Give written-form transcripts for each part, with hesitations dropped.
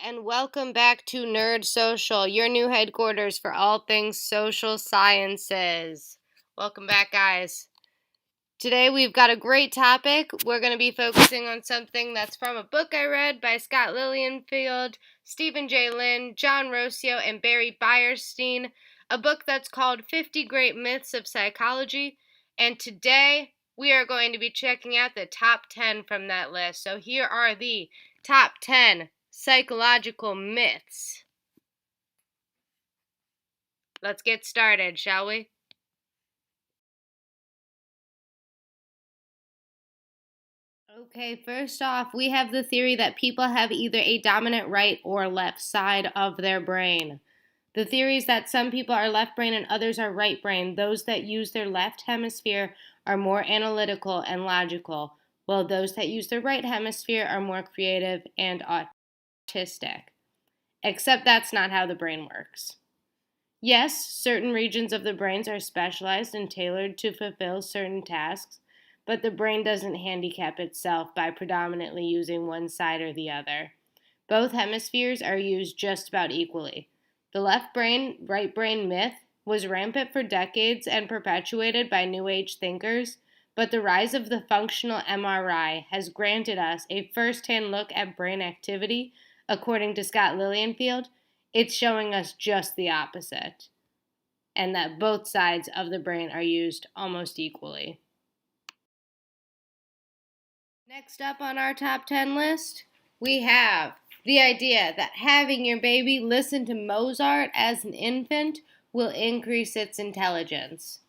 and welcome back to Nerd Social, your new headquarters for all things social sciences. Welcome back, guys. Today we've got a great topic. We're going to be focusing on something that's from a book I read by Scott Lilienfeld, Stephen J. Lynn, John Rossio, and Barry Beierstein, a book that's called 50 Great Myths of Psychology. And today we are going to be checking out the top 10 from that list. So here are the top 10 psychological myths. Let's get started, shall we? Okay, first off, we have the theory that people have either a dominant right or left side of their brain. The theory is that some people are left brain and others are right brain. Those that use their left hemisphere are more analytical and logical, while those that use their right hemisphere are more creative and autistic. Except that's not how the brain works. Yes, certain regions of the brains are specialized and tailored to fulfill certain tasks, but the brain doesn't handicap itself by predominantly using one side or the other. Both hemispheres are used just about equally. The left brain, right brain myth was rampant for decades and perpetuated by New Age thinkers, but the rise of the functional MRI has granted us a first hand look at brain activity. According to Scott Lilienfeld, it's showing us just the opposite, and that both sides of the brain are used almost equally. Next up on our top 10 list, we have the idea that having your baby listen to Mozart as an infant will increase its intelligence.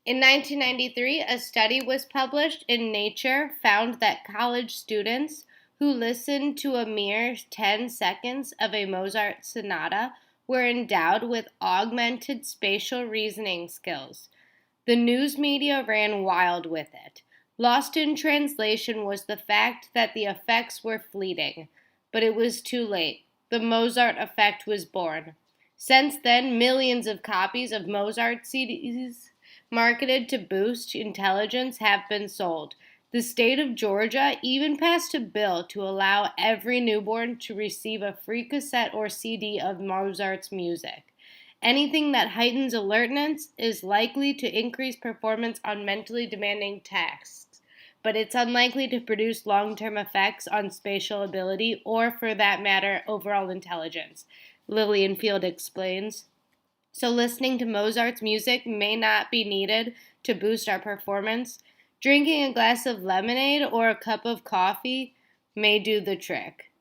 In 1993, a study was published in Nature found that college students who listened to a mere 10 seconds of a Mozart sonata were endowed with augmented spatial reasoning skills. The news media ran wild with it. Lost in translation was the fact that the effects were fleeting, but it was too late. The Mozart effect was born. Since then, millions of copies of Mozart CDs marketed to boost intelligence have been sold. The state of Georgia even passed a bill to allow every newborn to receive a free cassette or CD of Mozart's music. Anything that heightens alertness is likely to increase performance on mentally demanding tasks, but it's unlikely to produce long-term effects on spatial ability or, for that matter, overall intelligence, Lilienfeld explains. So listening to Mozart's music may not be needed to boost our performance. Drinking a glass of lemonade or a cup of coffee may do the trick.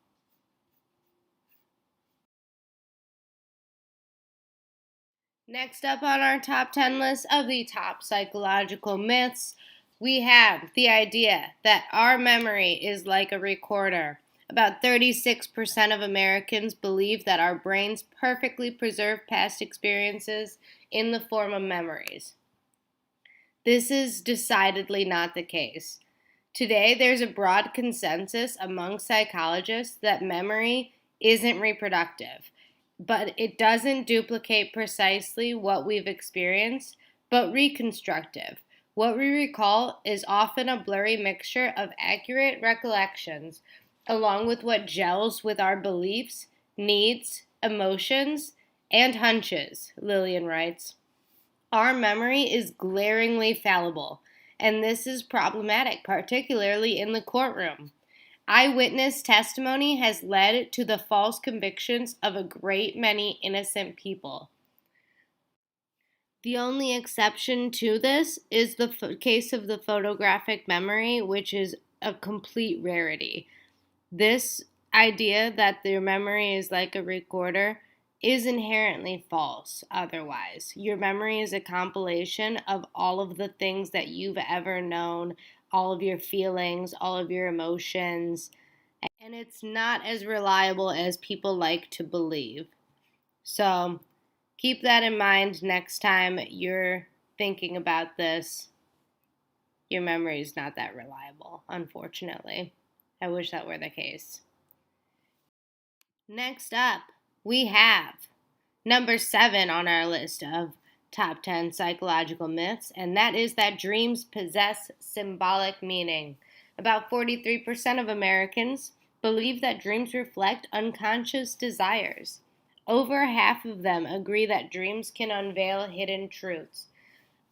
Next up on our top 10 list of the top psychological myths, we have the idea that our memory is like a recorder. About 36% of Americans believe that our brains perfectly preserve past experiences in the form of memories. This is decidedly not the case. Today, there's a broad consensus among psychologists that memory isn't reproductive, but it doesn't duplicate precisely what we've experienced, but reconstructive. What we recall is often a blurry mixture of accurate recollections, along with what gels with our beliefs, needs, emotions, and hunches, Lillian writes. Our memory is glaringly fallible, and this is problematic, particularly in the courtroom. Eyewitness testimony has led to the false convictions of a great many innocent people. The only exception to this is the case of the photographic memory, which is a complete rarity. This idea that their memory is like a recorder is inherently false otherwise. Your memory is a compilation of all of the things that you've ever known, all of your feelings, all of your emotions, and it's not as reliable as people like to believe. So keep that in mind next time you're thinking about this. Your memory is not that reliable, unfortunately. I wish that were the case. Next up, we have number 7 on our list of top 10 psychological myths, and that is that dreams possess symbolic meaning. About 43% of Americans believe that dreams reflect unconscious desires. Over half of them agree that dreams can unveil hidden truths.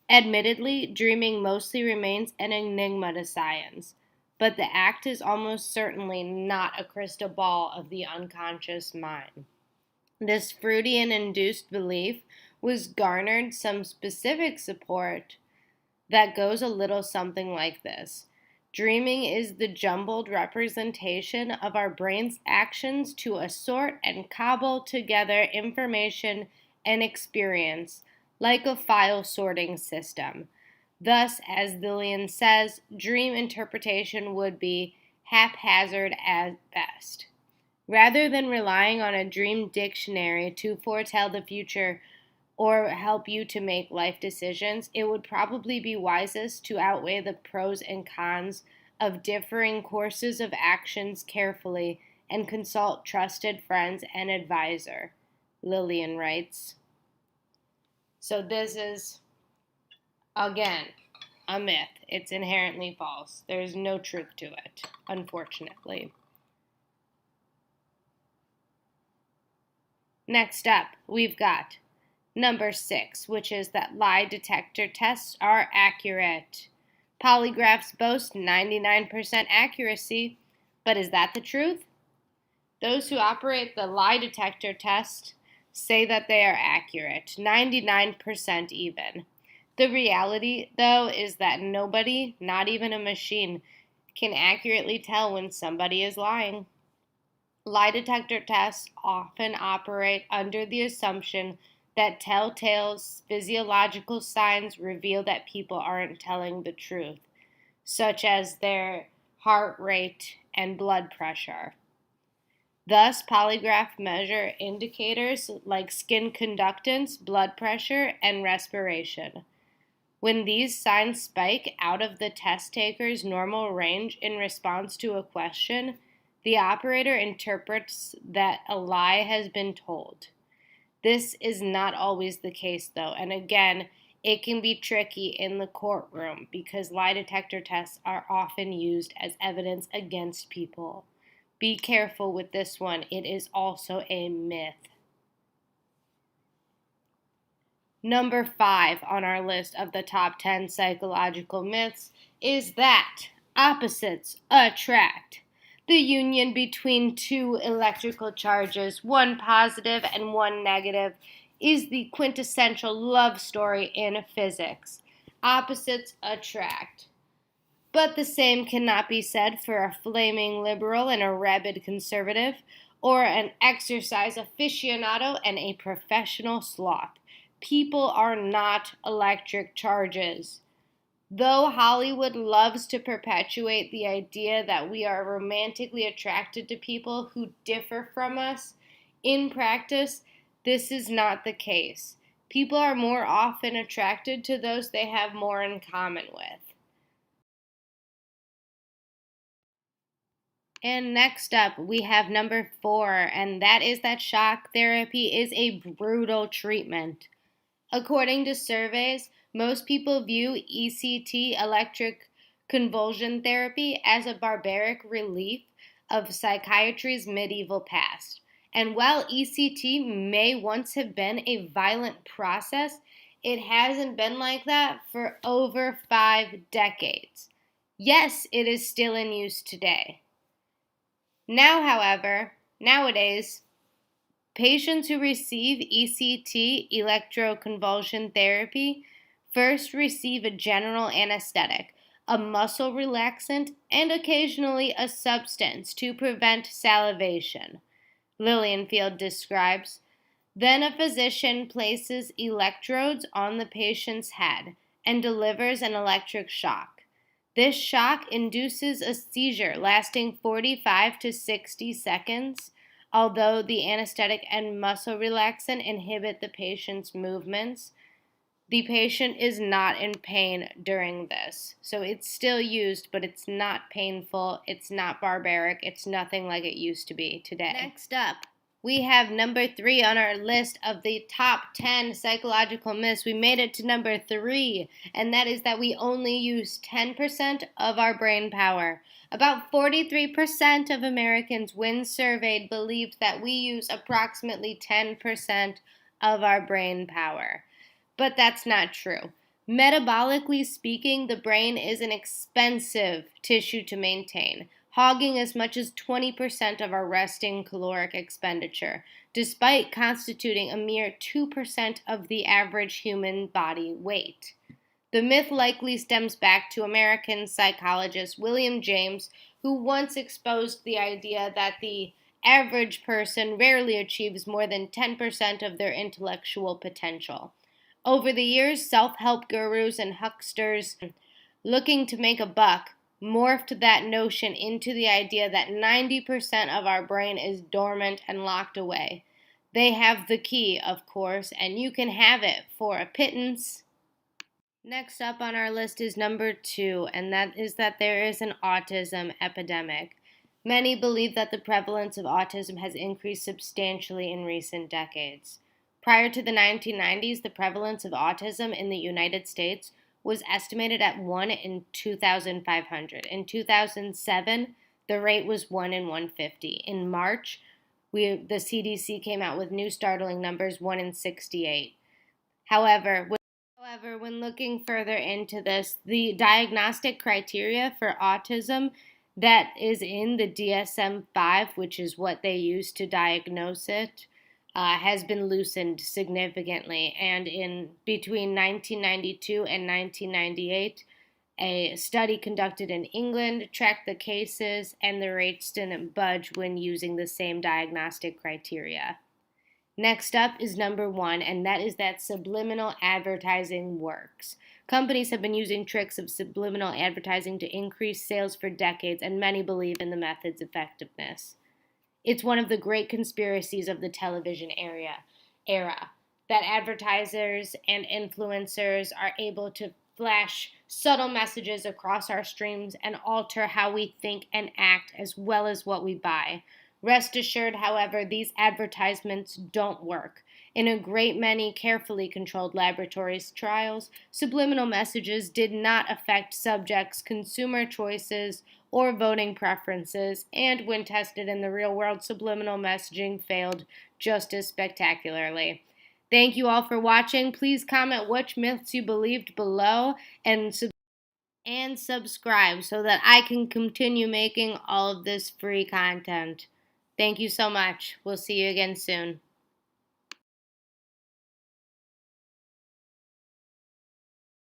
Admittedly, dreaming mostly remains an enigma to science, but the act is almost certainly not a crystal ball of the unconscious mind. This Freudian-induced belief was garnered some specific support that goes a little something like this. Dreaming is the jumbled representation of our brain's actions to assort and cobble together information and experience like a file sorting system. Thus, as Lillian says, dream interpretation would be haphazard at best. Rather than relying on a dream dictionary to foretell the future or help you to make life decisions, it would probably be wisest to outweigh the pros and cons of differing courses of actions carefully and consult trusted friends and advisor, Lillian writes. So this is, again, a myth. It's inherently false. There's no truth to it, unfortunately. Next up, we've got number 6, which is that lie detector tests are accurate. Polygraphs boast 99% accuracy, but is that the truth? Those who operate the lie detector test say that they are accurate, 99% even. The reality, though, is that nobody, not even a machine, can accurately tell when somebody is lying. Lie detector tests often operate under the assumption that telltale physiological signs reveal that people aren't telling the truth, such as their heart rate and blood pressure. Thus, polygraph measure indicators like skin conductance, blood pressure, and respiration. When these signs spike out of the test taker's normal range in response to a question, the operator interprets that a lie has been told. This is not always the case, though, and again, it can be tricky in the courtroom because lie detector tests are often used as evidence against people. Be careful with this one, it is also a myth. Number 5 on our list of the top 10 psychological myths is that opposites attract. The union between two electrical charges, one positive and one negative, is the quintessential love story in physics. Opposites attract. But the same cannot be said for a flaming liberal and a rabid conservative, or an exercise aficionado and a professional sloth. People are not electric charges. Though Hollywood loves to perpetuate the idea that we are romantically attracted to people who differ from us, in practice, this is not the case. People are more often attracted to those they have more in common with. And next up, we have number 4, and that is that shock therapy is a brutal treatment. According to surveys, most people view ECT, electric convulsion therapy, as a barbaric relief of psychiatry's medieval past. And while ECT may once have been a violent process, it hasn't been like that for over 5 decades. Yes, it is still in use today. Now, however, nowadays, patients who receive ECT, electroconvulsion therapy, first receive a general anesthetic, a muscle relaxant, and occasionally a substance to prevent salivation, Lilienfeld describes. Then a physician places electrodes on the patient's head and delivers an electric shock. This shock induces a seizure lasting 45 to 60 seconds. Although the anesthetic and muscle relaxant inhibit the patient's movements, the patient is not in pain during this. So it's still used, but it's not painful, it's not barbaric, it's nothing like it used to be today. Next up, We have number 3 on our list of the top 10 psychological myths. We made it to number 3, and that is that we only use 10% of our brain power. About 43% of Americans, when surveyed, believed that we use approximately 10% of our brain power. But that's not true. Metabolically speaking, the brain is an expensive tissue to maintain, hogging as much as 20% of our resting caloric expenditure, despite constituting a mere 2% of the average human body weight. The myth likely stems back to American psychologist William James, who once exposed the idea that the average person rarely achieves more than 10% of their intellectual potential. Over the years, self help gurus and hucksters looking to make a buck morphed that notion into the idea that 90% of our brain is dormant and locked away. They have the key, of course, and you can have it for a pittance. Next up on our list is number 2, and that is that there is an autism epidemic. Many believe that the prevalence of autism has increased substantially in recent decades. Prior to the 1990s, the prevalence of autism in the United States was estimated at 1 in 2,500. In 2007, the rate was 1 in 150. In March, the CDC came out with new startling numbers, 1 in 68. However, when looking further into this, the diagnostic criteria for autism that is in the DSM 5, which is what they use to diagnose it, has been loosened significantly. And in between 1992 and 1998, a study conducted in England tracked the cases, and the rates didn't budge when using the same diagnostic criteria. Next up is number 1, and that is that subliminal advertising works. Companies have been using tricks of subliminal advertising to increase sales for decades, and many believe in the method's effectiveness. It's one of the great conspiracies of the television era that advertisers and influencers are able to flash subtle messages across our streams and alter how we think and act as well as what we buy. Rest assured, however, these advertisements don't work. In a great many carefully controlled laboratories trials, subliminal messages did not affect subjects' consumer choices or voting preferences, and when tested in the real world, subliminal messaging failed just as spectacularly. Thank you all for watching. Please comment which myths you believed below and subscribe so that I can continue making all of this free content. Thank you so much. We'll see you again soon.